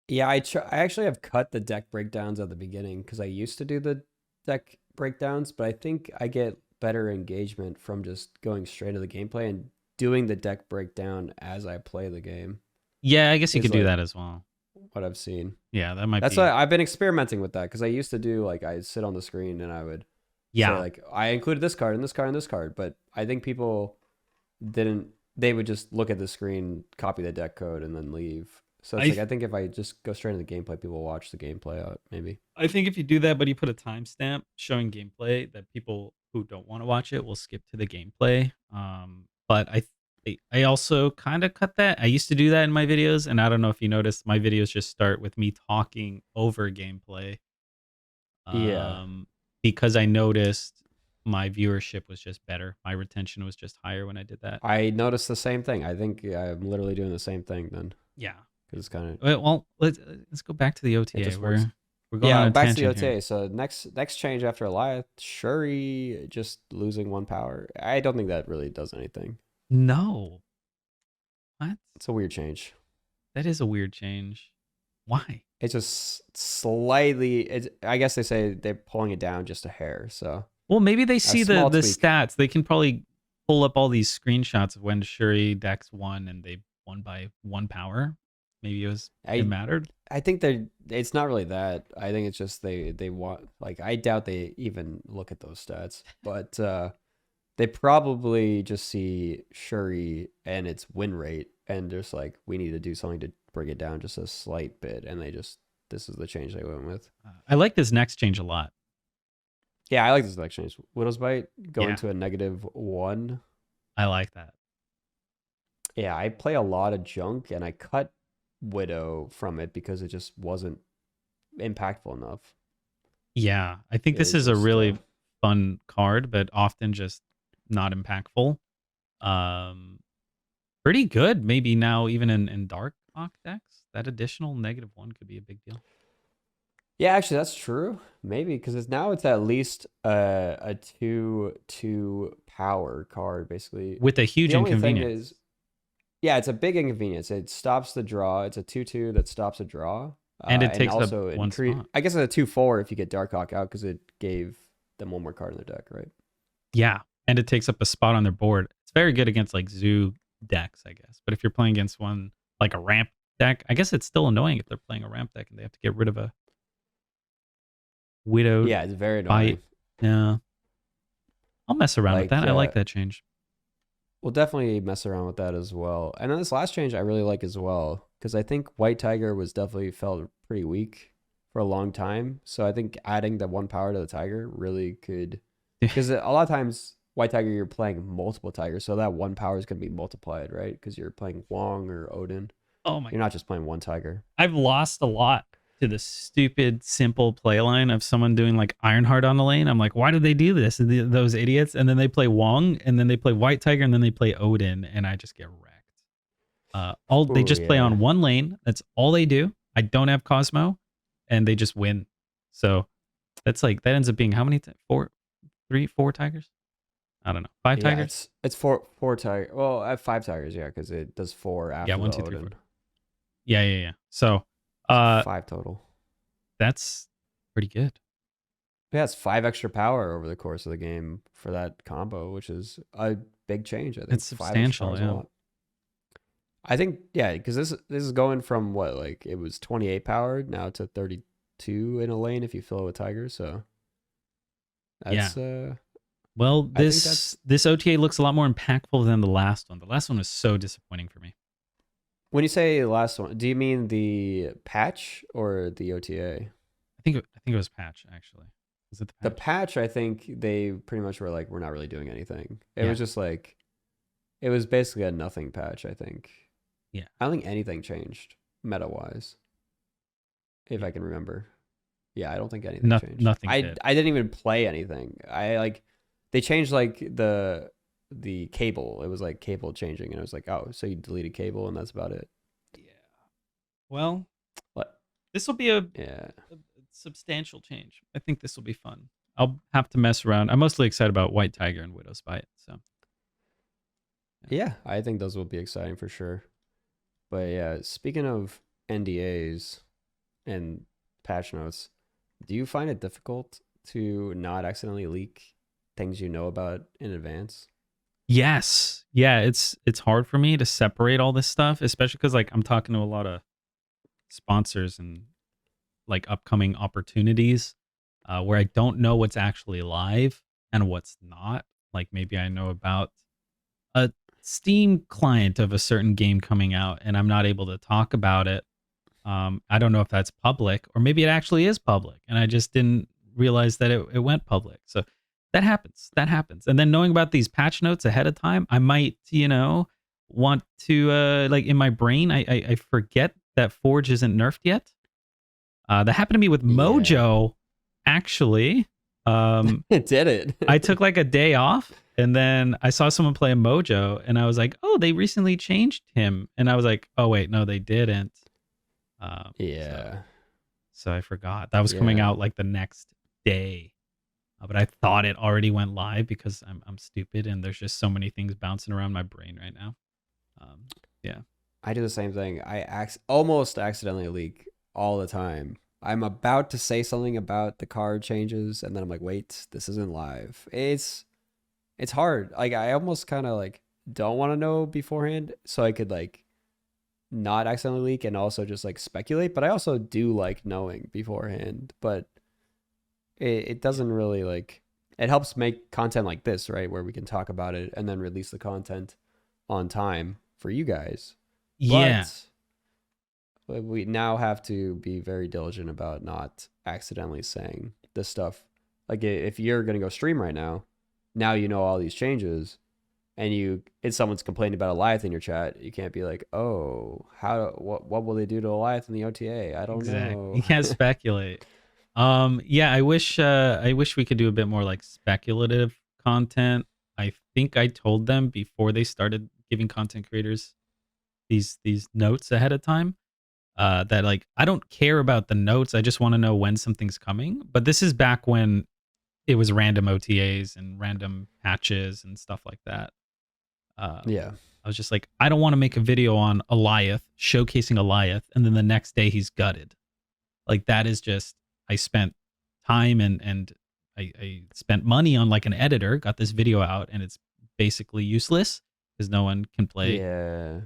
Yeah, I actually have cut the deck breakdowns at the beginning because I used to do the deck breakdowns, but I think I get better engagement from just going straight to the gameplay and doing the deck breakdown as I play the game Yeah, I guess you is could do like that as well. what I've seen. Yeah, that might That's why be. I've been experimenting with that because I used to do like I'd sit on the screen and I would say Yeah, like I included this card and this card and this card, but I think people didn't they would just look at the screen, copy the deck code, and then leave. So it's I like I think if I just go straight into the gameplay, people will watch the gameplay out maybe. I think if you do that, but you put a timestamp showing gameplay, that people who don't want to watch it will skip to the gameplay. But I also kind of cut that. I used to do that in my videos, and I don't know if you noticed, my videos just start with me talking over gameplay. Yeah. Um, because I noticed my viewership was just better. My retention was just higher when I did that. I noticed the same thing. I think I'm literally doing the same thing then Yeah. because it's kind of Well, let's go back to the it OTA. just works. We're going on Yeah, a back to the tangent here. OTA. So next change after Alioth, Shuri just losing one power. I don't think that really does anything. No. What? It's a weird change. That is a weird change. Why? It's just slightly. I guess they say they're pulling it down just a hair. So Well, maybe they a see the small the tweak. stats. They can probably pull up all these screenshots of when Shuri Dex won and they won by 1 power. Maybe it I mattered. I think they're. It's not really that. I think it's just they want. Like I doubt they even look at those stats. But they probably just see Shuri and its win rate and just like we need to do something to bring it down just a slight bit. And they just this is the change they went with. I like this next change a lot. Yeah, I like this next change. Widow's Bite going Yeah, to a -1. I like that. Yeah, I play a lot of junk and I cut Widow from it because it just wasn't impactful enough. Yeah, I think this It is a just really fun card, but often just not impactful. Um, Pretty good. Maybe now even in Dark Ock decks, that additional -1 could be a big deal. yeah, actually that's true. Maybe because it's at least a 2/2 power card basically. With a huge The only thing inconvenience. is yeah, it's a big inconvenience. It stops the draw. It's a 2/2 that stops a draw. And it And takes up also one increase. spot. I guess it's a 2/4 if you get Darkhawk out because it gave them one more card in their deck, right? Yeah, and it takes up a spot on their board. It's very good against like zoo decks, I guess. But if you're playing against one like a ramp deck, I guess it's still annoying if they're playing a ramp deck and they have to get rid of a widowed Yeah, it's very bite. annoying. Yeah, I'll mess around with Like, that. I like that change. we'll definitely mess around with that as well. And then this last change I really like as well because I think White Tiger was definitely felt pretty weak for a long time. So I think adding the one power to the Tiger really could because a lot of times White Tiger, you're playing multiple tigers, so that one power is going to be multiplied, right? Because you're playing Wong or Odin. Oh my! You're not just playing one tiger. I've lost a lot to the stupid, simple play line of someone doing like Ironheart on the lane. I'm like, why do they do this? Those idiots. And then they play Wong, and then they play White Tiger, and then they play Odin, and I just get wrecked. They Ooh, just play on one lane. That's all they do. I don't have Cosmo, and they just win. So that's like that ends up being how many? Four tigers? I don't know. Five tigers? It's four tigers. Well, I have 5 tigers, yeah, because it does 4 after Yeah, one, the two, three, Odin. 4. Yeah. So, 5 total. That's pretty good. Yeah, it's 5 extra power over the course of the game for that combo, which is a big change. I think It's 5 extra substantial. power is a lot. I think because this is going from what, like it was 28 powered now to 32 in a lane if you fill it with tigers. So that's well, I think that's this OTA looks a lot more impactful than the last one. The last one was so disappointing for me. when you say the last one, do you mean the patch or the OTA? I think it was patch actually. Was it The patch, I think they pretty much were like, we're not really doing anything. It was just like, it was basically a nothing patch, I think. Yeah. I don't think anything changed meta-wise, if I can remember. Yeah, I don't think anything changed. Nothing I did. didn't even play anything. They changed like the cable. It was like cable changing, and it was like, oh, so you deleted cable, and that's about it. Yeah. Well, What? This will be a substantial change. I think this will be fun. I'll have to mess around. I'm mostly excited about White Tiger and Widow's Bite. So. Yeah, I think those will be exciting for sure. But yeah, speaking of NDAs and patch notes, do you find it difficult to not accidentally leak things you know about in advance? Yes. Yeah, it's hard for me to separate all this stuff, especially because like I'm talking to a lot of sponsors and like upcoming opportunities where I don't know what's actually live and what's not. Like maybe I know about a Steam client of a certain game coming out and I'm not able to talk about it. I don't know if that's public or maybe it actually is public and I just didn't realize that it went public. So that happens. And then knowing about these patch notes ahead of time, I might, want to like in my brain, I forget that Forge isn't nerfed yet. That happened to me with Mojo, actually. It did it. I took like a day off and then I saw someone play a Mojo and I was like, oh, they recently changed him. And I was like, oh, wait, no, they didn't. So I forgot. That was coming out like the next day. But I thought it already went live because I'm stupid and there's just so many things bouncing around my brain right now. I do the same thing. I almost accidentally leak all the time. I'm about to say something about the card changes, and then I'm like, wait, this isn't live. It's hard. Like I almost kind of like don't want to know beforehand, so I could like not accidentally leak and also just like speculate. But I also do like knowing beforehand. But it doesn't really like it helps make content like this, right, where we can talk about it and then release the content on time for you guys. Yeah. But we now have to be very diligent about not accidentally saying this stuff. Like if you're going to go stream right now you know all these changes and someone's complaining about Alioth in your chat, you can't be like, oh, what will they do to Alioth in the OTA? I don't know. You can't speculate. I wish we could do a bit more like speculative content. I think I told them before they started giving content creators these notes ahead of time that like I don't care about the notes. I just want to know when something's coming. But this is back when it was random OTAs and random patches and stuff like that. I was just like, I don't want to make a video on Alioth showcasing Alioth and then the next day he's gutted. Like that is just, I spent time and I spent money on like an editor, got this video out and it's basically useless because no one can play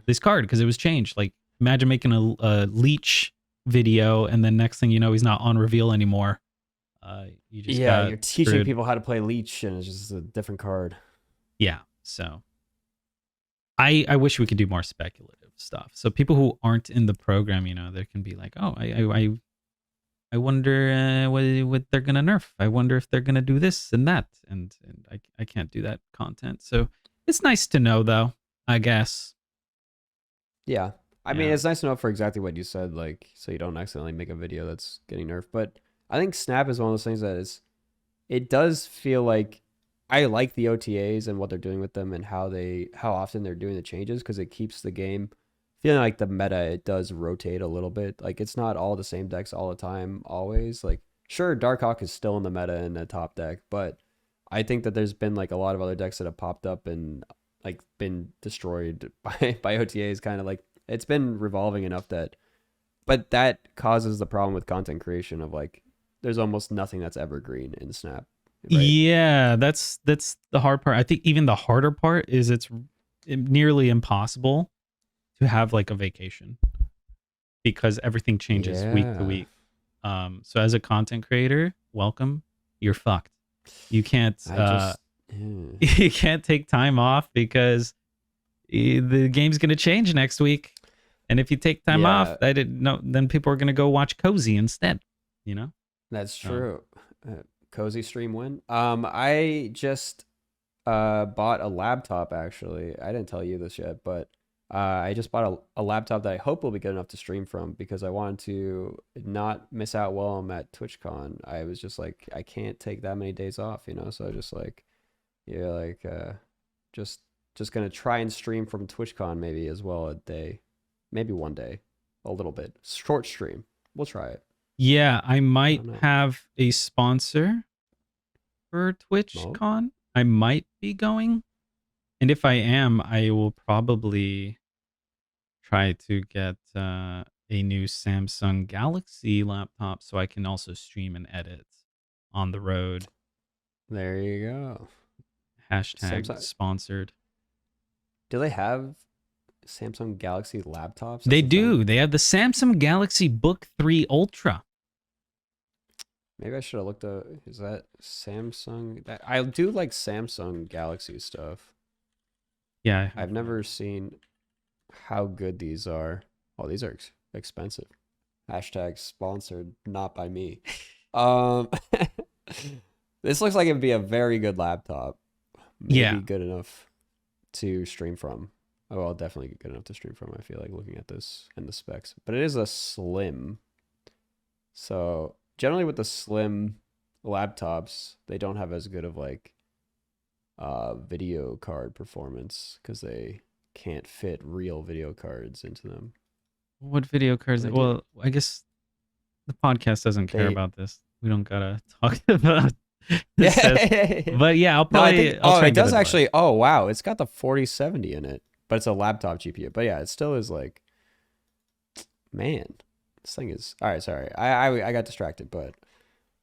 this card because it was changed. Like imagine making a leech video and then next thing you know, he's not on reveal anymore. You're teaching people how to play leech and it's just a different card. Yeah. So I wish we could do more speculative stuff. So people who aren't in the program, there can be like, oh, I I wonder what they're gonna nerf. I wonder if they're gonna do this and that, and I can't do that content. So it's nice to know, though. I guess. Yeah. I mean, Yeah. it's nice to know for exactly what you said, like, so you don't accidentally make a video that's getting nerfed. But I think Snap is one of those things that is, it does feel like I like the OTAs and what they're doing with them and how often they're doing the changes because it keeps the game feeling like the meta. It does rotate a little bit. Like, it's not all the same decks all the time, always. Like, sure, Darkhawk is still in the meta in the top deck, but I think that there's been like a lot of other decks that have popped up and like been destroyed by OTAs, kind of like it's been revolving enough that, but that causes the problem with content creation of like there's almost nothing that's evergreen in Snap, right? Yeah, that's the hard part. I think even the harder part is it's nearly impossible to have like a vacation because everything changes week to Yeah. week. So as a content creator, welcome. You're fucked. You can't I just you can't take time off because the game's gonna change next week. And if you take time off, yeah, I didn't know. Then people are gonna go watch Cozy instead. You know. that's Um, true. Cozy stream win. I just bought a laptop actually. I didn't tell you this yet, but I just bought a laptop that I hope will be good enough to stream from because I wanted to not miss out while I'm at TwitchCon. I was just like, I can't take that many days off, you know? So just like, yeah, like just just gonna try and stream from TwitchCon maybe as well a day, maybe one day, a little bit short stream. We'll try it. yeah, I I might don't know. have a sponsor for No. TwitchCon. I might be going, and if I am, I will probably try to get a new Samsung Galaxy laptop so I can also stream and edit on the road. There you go. Hashtag Samsung. sponsored. Do they have Samsung Galaxy laptops? They That's a thing. do. They have the Samsung Galaxy Book 3 Ultra. Maybe I should have looked up. Is that Samsung? I do like Samsung Galaxy stuff. Yeah, I have I've that. never seen how good these are. Oh, these are expensive. Hashtag sponsored, not by me. Um, this looks like it'd be a very good laptop. Yeah. Maybe good enough to stream from. Oh, well, definitely good enough to stream from. I feel like looking at this and the specs, but it is a slim. So generally with the slim laptops, they don't have as good of like video card performance because they can't fit real video cards into them. What video cards? They do. Well, I guess the podcast doesn't care They about this. We don't gotta talk about this. yeah. But yeah, I'll No, I probably think I'll try it and get does a device. actually. Oh wow, it's got the 4070 in it, but it's a laptop GPU. But yeah, it still is like, man, this thing is. All right, sorry, I got distracted, but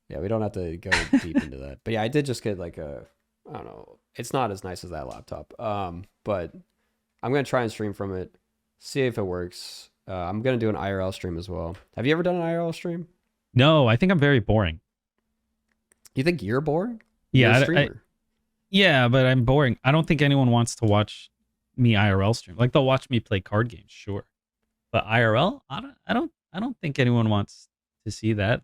yeah, we don't have to go deep into that. But yeah, I did just get like a, I don't know, it's not as nice as that laptop. But I'm gonna try and stream from it, see if it works. I'm gonna do an IRL stream as well. Have you ever done an IRL stream? No, I think I'm very boring. You think you're bored? You're Yeah, a I streamer. yeah, but I'm boring. I don't think anyone wants to watch me IRL stream. Like they'll watch me play card games, sure. But IRL, I don't think anyone wants to see that.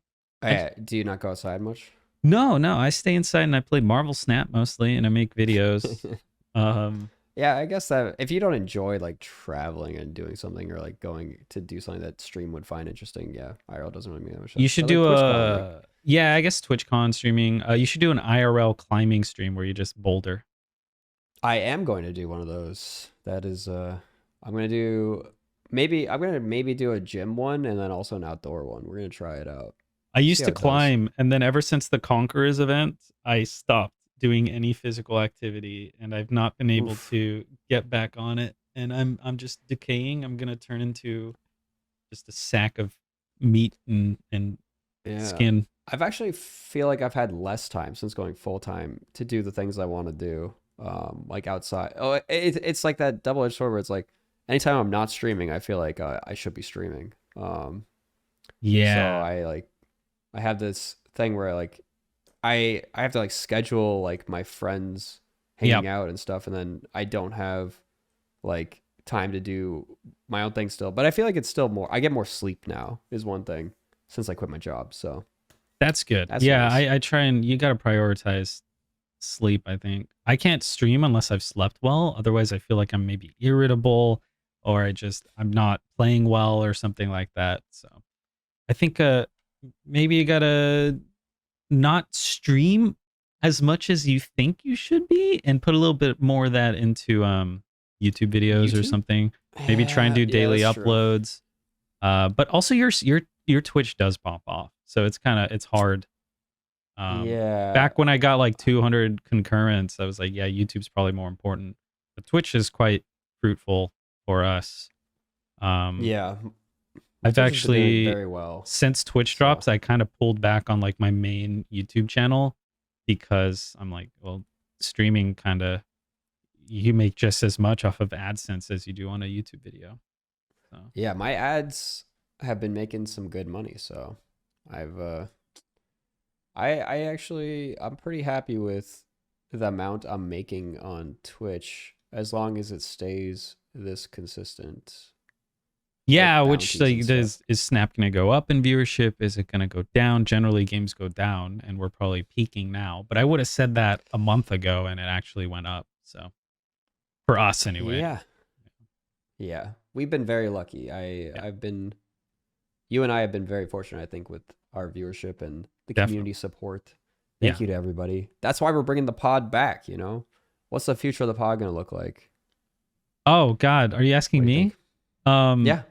Do you not go outside much? No, I stay inside and I play Marvel Snap mostly and I make videos. Um Yeah, I guess that if you don't enjoy like traveling and doing something or like going to do something that stream would find interesting, yeah, IRL doesn't really make that much you sense. should But like do TwitchCon, like a yeah, I guess TwitchCon streaming. You should do an IRL climbing stream where you just boulder. I am going to do one of those. That is, I'm gonna do I'm gonna maybe do a gym one and then also an outdoor one. We're gonna try it out. I See used how to it does. climb, and then ever since the Conquerors event, I stopped doing any physical activity, and I've not been able Oof. to get back on it. And I'm just decaying. I'm gonna turn into just a sack of meat and Yeah. skin. I've actually feel like I've had less time since going full time to do the things I want to do. Like outside. Oh, it's like that double-edged sword where it's like anytime I'm not streaming, I feel like I should be streaming. So Yeah. I have this thing where like I have to like schedule like my friends Yep. hanging out and stuff, and then I don't have like time to do my own thing still. But I feel like it's still more. I get more sleep now is one thing. since I quit my job. So That's good. that's Yeah, nice. I try, and you got to prioritize sleep, I think. I can't stream unless I've slept well. Otherwise, I feel like I'm maybe irritable, or I'm not playing well or something like that. So I think maybe you got to not stream as much as you think you should be, and put a little bit more of that into YouTube videos or YouTube? something. Maybe try and do Yeah, daily that's true. uploads. But also your Twitch does pop off, so it's hard. Yeah. Back when I got like 200 concurrents, I was like, yeah, YouTube's probably more important. But Twitch is quite fruitful for us. Yeah. I've Twitch has been doing actually, very well. since Twitch So drops, I kind of pulled back on like my main YouTube channel, because I'm like, well, streaming kind of, you make just as much off of AdSense as you do on a YouTube video. So yeah, my ads have been making some good money. So I've I actually I'm pretty happy with the amount I'm making on Twitch as long as it stays this consistent yeah, with which bounties and like stuff. is Snap going to go up in viewership? Is it going to go down? Generally, games go down, and we're probably peaking now. But I would have said that a month ago, and it actually went up. So for us, anyway. Yeah. Yeah. We've been very lucky. Yeah, I've been you and I have been very fortunate, I think, with our viewership and the definitely. community support. Yeah. Thank you to everybody. That's why we're bringing the pod back, you know? What's the future of the pod going to look like? Oh God, are you What asking do you me? think? Um, Yeah.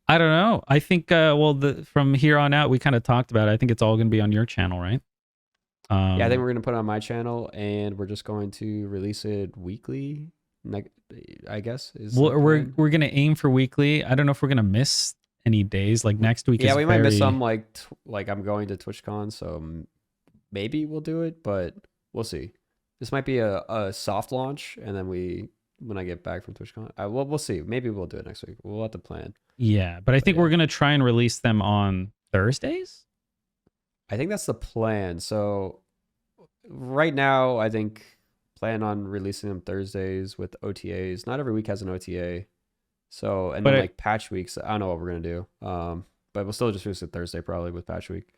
I don't know. I think well, from here on out, we kind of talked about it. I think it's all going to be on your channel, right? Yeah, I think Um, we're going to put it on my channel and we're just going to release it weekly. I guess is the plan. we're going to aim for weekly. I don't know if we're going to miss any days. Like next week Yeah, is we might miss some very. like I'm going to TwitchCon, so maybe we'll do it, but we'll see. This might be a soft launch, and then when I get back from TwitchCon, we'll see. Maybe we'll do it next week. We'll have to plan. Yeah, but I But think yeah, we're going to try and release them on Thursdays. I think that's the plan. So right now, I think plan on releasing them Thursdays with OTAs. Not every week has an OTA. So and But then like patch weeks, I don't know what we're gonna do. But we'll still just release it Thursday probably with patch week.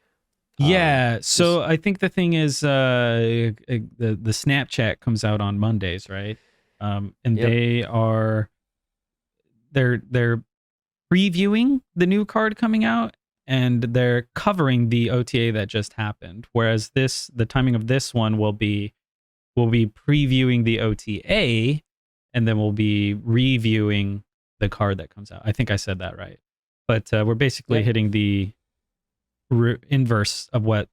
yeah, Just so I think the thing is, the Snapchat comes out on Mondays, right? And yep. they're previewing the new card coming out, and they're covering the OTA that just happened. Whereas the timing of this one will be previewing the OTA, and then we'll be reviewing the card that comes out. I think I said that right. But we're basically Yep. hitting the inverse of what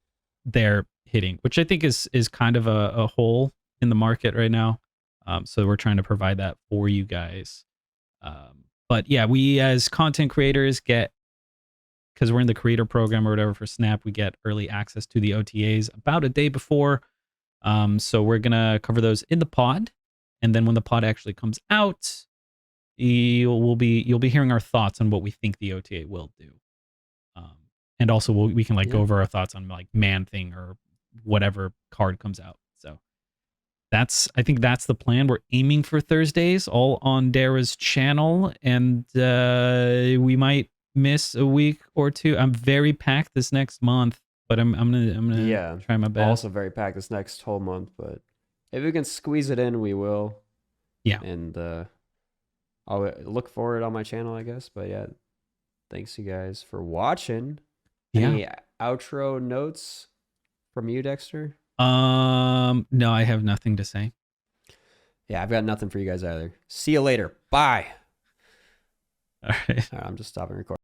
they're hitting, which I think is kind of a hole in the market right now. So we're trying to provide that for you guys. But yeah, we as content creators get, because we're in the creator program or whatever for Snap, we get early access to the OTAs about a day before. So we're gonna cover those in the pod, and then when the pod actually comes out, you'll be hearing our thoughts on what we think the OTA will do. And also we can like go Yeah. over our thoughts on like Man Thing or whatever card comes out. So I think that's the plan. We're aiming for Thursdays, all on Dara's channel, and we might miss a week or two. I'm very packed this next month, but I'm gonna Yeah. try my best. Also very packed this next whole month, but if we can squeeze it in, we will. Yeah. And I'll look for it on my channel, I guess. But yeah, thanks you guys for watching. Yeah. Any outro notes from you, Dexter? No, I have nothing to say. Yeah, I've got nothing for you guys either. See you later. Bye. All right. All right, I'm just stopping recording.